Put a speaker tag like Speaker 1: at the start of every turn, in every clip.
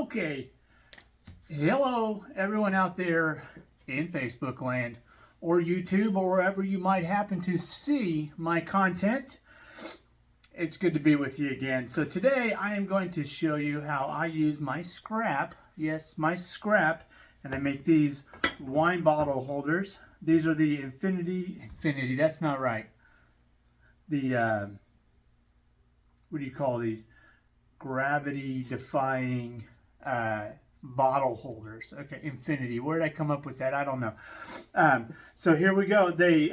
Speaker 1: Okay, hello everyone out there in Facebook land or YouTube or wherever you might happen to see my content. It's good to be with you again. So today I am going to show you how I use my scrap, yes, my scrap, and I make these wine bottle holders. These are the Infinity, that's not right. The, what do you call these? Gravity defying bottle holders. Okay, Infinity. Where did I come up with that? I don't know. So here we go. They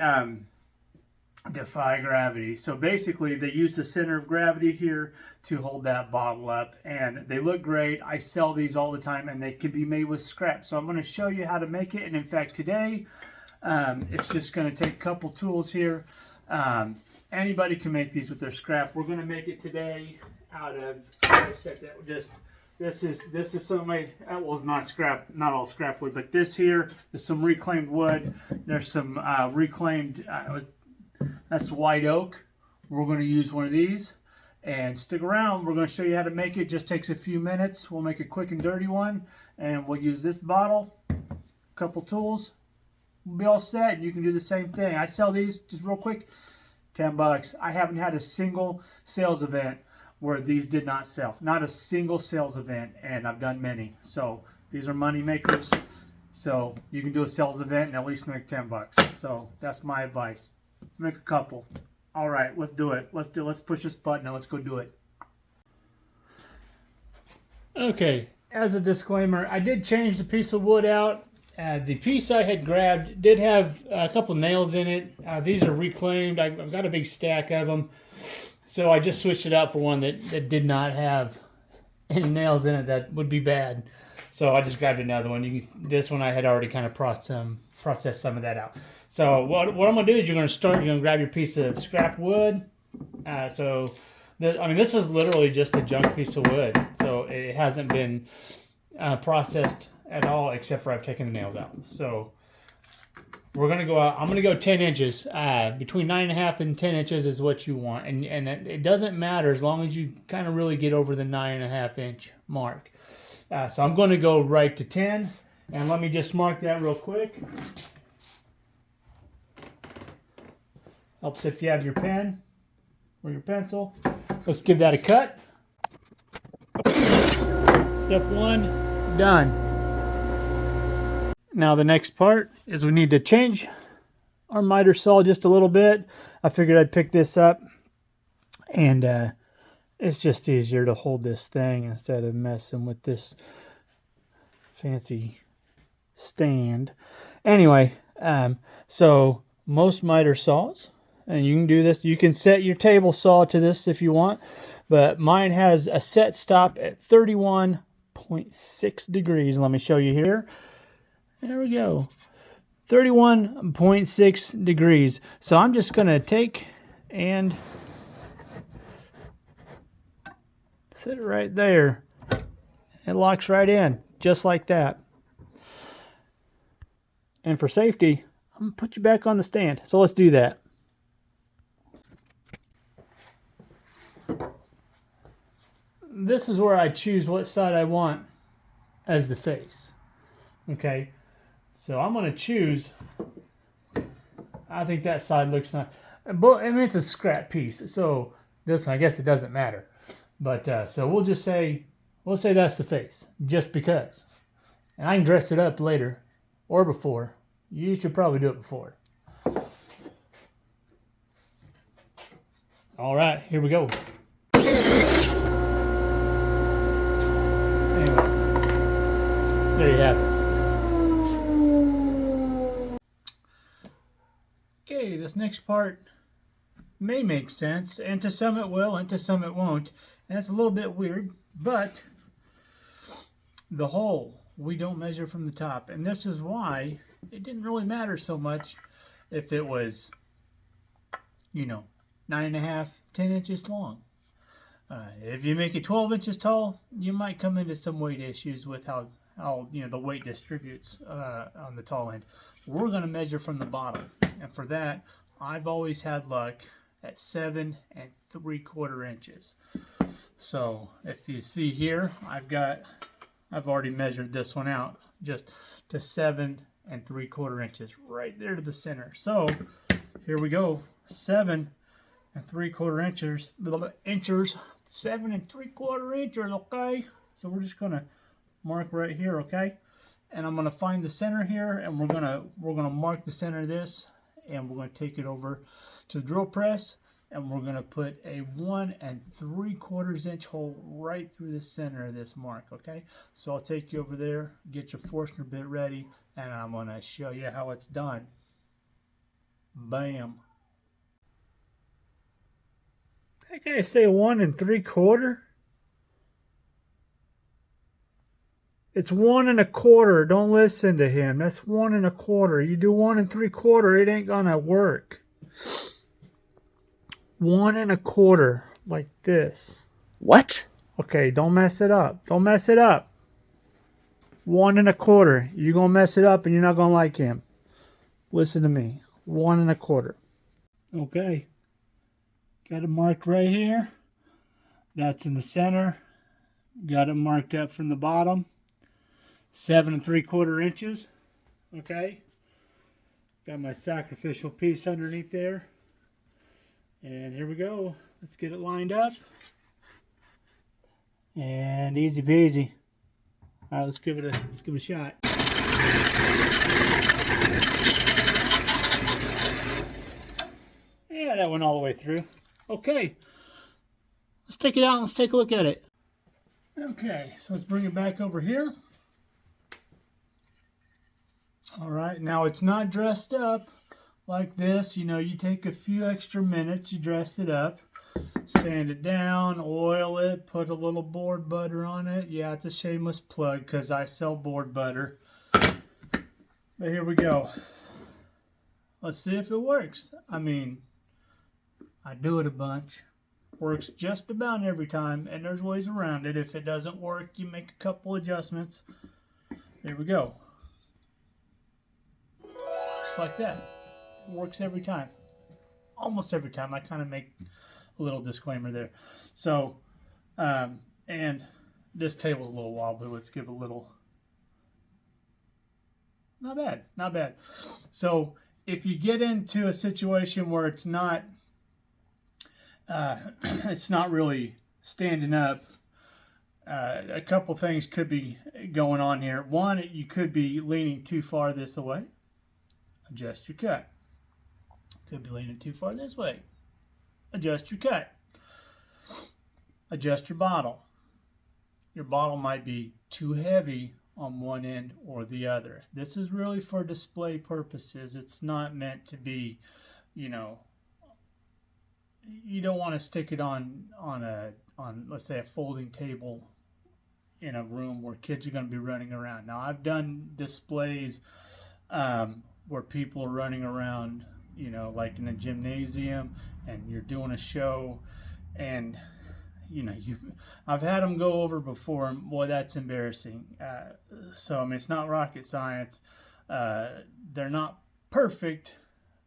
Speaker 1: defy gravity. So basically they use the center of gravity here to hold that bottle up, and they look great. I sell these all the time, and they can be made with scrap. So I'm going to show you how to make it. And in fact today it's just going to take a couple tools here. Anybody can make these with their scrap. We're going to make it today out of, I said that just, this is some of my, well, it's not scrap, not all scrap wood, but this here is some reclaimed wood. There's some reclaimed, that's white oak. We're going to use one of these, and stick around. We're going to show you how to make it. Just takes a few minutes. We'll make a quick and dirty one, and we'll use this bottle, a couple tools. We'll be all set, and you can do the same thing. I sell these just real quick, $10. I haven't had a single sales event where these did not sell. Not a single sales event, and I've done many. So these are money makers. So you can do a sales event and at least make $10. So that's my advice. Make a couple. All right, let's do it. Let's push this button and let's go do it. Okay, as a disclaimer, I did change the piece of wood out. The piece I had grabbed did have a couple nails in it. These are reclaimed. I've got a big stack of them. So I just switched it out for one that did not have any nails in it that would be bad. So I just grabbed another one. This one I had already kind of processed some of that out. So what I'm going to do is you're going to grab your piece of scrap wood. I mean, this is literally just a junk piece of wood. So it hasn't been processed at all, except for I've taken the nails out. So we're going to go out. I'm going to go 10 inches. Between 9.5 and 10 inches is what you want. And it doesn't matter as long as you kind of really get over the 9.5 inch mark. So I'm going to go right to 10. And let me just mark that real quick. Helps if you have your pen or your pencil. Let's give that a cut. Step one, done. Now the next part is we need to change our miter saw just a little bit. I figured I'd pick this up, and it's just easier to hold this thing instead of messing with this fancy stand. Anyway, so most miter saws, and you can do this, you can set your table saw to this if you want, but mine has a set stop at 31.6 degrees. Let me show you here. There we go. 31.6 degrees. So I'm just going to take and set it right there. It locks right in, just like that. And for safety, I'm going to put you back on the stand. So let's do that. This is where I choose what side I want as the face. Okay. So I'm going to choose, I think that side looks nice. But I mean, it's a scrap piece. So this one, I guess it doesn't matter. But so we'll say that's the face, just because. And I can dress it up later or before. You should probably do it before. All right, here we go. Anyway, there you have it. Okay, this next part may make sense, and to some it will, and to some it won't. And it's a little bit weird, but the hole, we don't measure from the top. And this is why it didn't really matter so much if it was, 9.5, 10 inches long. If you make it 12 inches tall, you might come into some weight issues with how the weight distributes on the tall end. We're going to measure from the bottom, and for that I've always had luck at 7 3/4 inches. So if you see here, I've got I've already measured this one out just to 7 3/4 inches right there to the center. So here we go, 7 3/4 inches, 7 3/4 inches. Okay, so we're just gonna mark right here, okay, and I'm gonna find the center here, and we're gonna mark the center of this, and we're gonna take it over to the drill press, and we're gonna put a 1 3/4 inch hole right through the center of this mark. Okay, so I'll take you over there, get your Forstner bit ready, and I'm gonna show you how it's done. Bam. That guy say 1 3/4. It's 1 1/4. Don't listen to him. That's 1 1/4. You do 1 3/4, it ain't gonna work. 1 1/4, like this.
Speaker 2: What?
Speaker 1: Okay, don't mess it up. Don't mess it up. 1 1/4. You're gonna mess it up and you're not gonna like him. Listen to me. 1 1/4. Okay. Got it marked right here. That's in the center. Got it marked up from the bottom. 7 3/4 inches. Okay. Got my sacrificial piece underneath there. And here we go. Let's get it lined up. And easy peasy. All right, let's give it a shot. Yeah, that went all the way through. Okay. Let's take it out and let's take a look at it. Okay, so let's bring it back over here. All right, now it's not dressed up like this. You know, you take a few extra minutes, you dress it up, sand it down, oil it, put a little board butter on it. Yeah, it's a shameless plug because I sell board butter. But here we go. Let's see if it works. I mean, I do it a bunch. Works just about every time, and there's ways around it. If it doesn't work, you make a couple adjustments. There we go. Just like that. Works every time. Almost every time. I kind of make a little disclaimer there. So, and this table's a little wobbly. Let's give a little. Not bad. Not bad. So, if you get into a situation where it's not really standing up, a couple things could be going on here. One, you could be leaning too far this way. Adjust your cut. Could be leaning too far this way. Adjust your cut. Adjust your bottle. Your bottle might be too heavy on one end or the other. This is really for display purposes. It's not meant to be, you know, you don't want to stick it on let's say a folding table in a room where kids are going to be running around. Now I've done displays where people are running around, you know, like in a gymnasium, and you're doing a show, and you know, I've had them go over before, and boy, that's embarrassing. So I mean, it's not rocket science. They're not perfect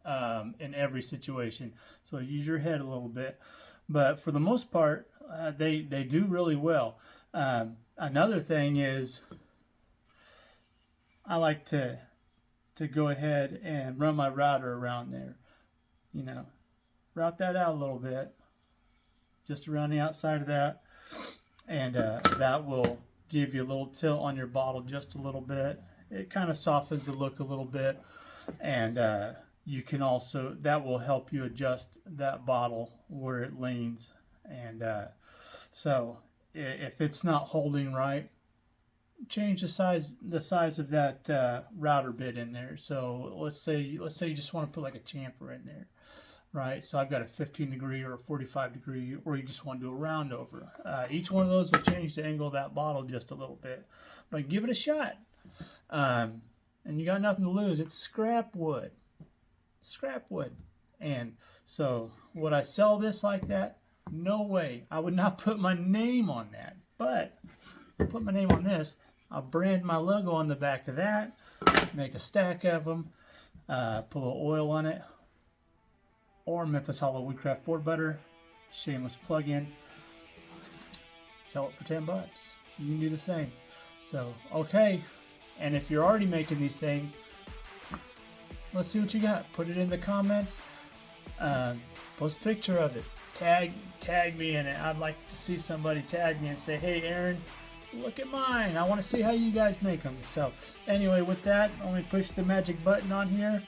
Speaker 1: in every situation, so use your head a little bit, but for the most part, they do really well. Another thing is, I like to go ahead and run my router around there. You know, route that out a little bit, just around the outside of that, and that will give you a little tilt on your bottle just a little bit. It kind of softens the look a little bit, and you can also, that will help you adjust that bottle where it leans. And so if it's not holding right, change the size of that router bit in there. So let's say you just want to put like a chamfer in there, right? So I've got a 15 degree or a 45 degree, or you just want to do a round over. Each one of those will change the angle of that bottle just a little bit, but give it a shot. And you got nothing to lose. It's scrap wood. Scrap wood. And so would I sell this like that? No way. I would not put my name on that. But I'll put my name on this. I'll brand my logo on the back of that, make a stack of them, put a little oil on it, or Memphis Hollow Woodcraft board butter, shameless plug-in. Sell it for $10. You can do the same. So, okay. And if you're already making these things, let's see what you got. Put it in the comments. Post a picture of it. Tag me in it. I'd like to see somebody tag me and say, hey, Aaron, look at mine. I want to see how you guys make them. So, anyway, with that, let me push the magic button on here,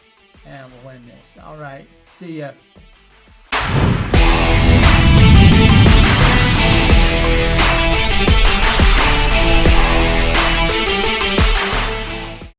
Speaker 1: and we'll win this. All right. See ya.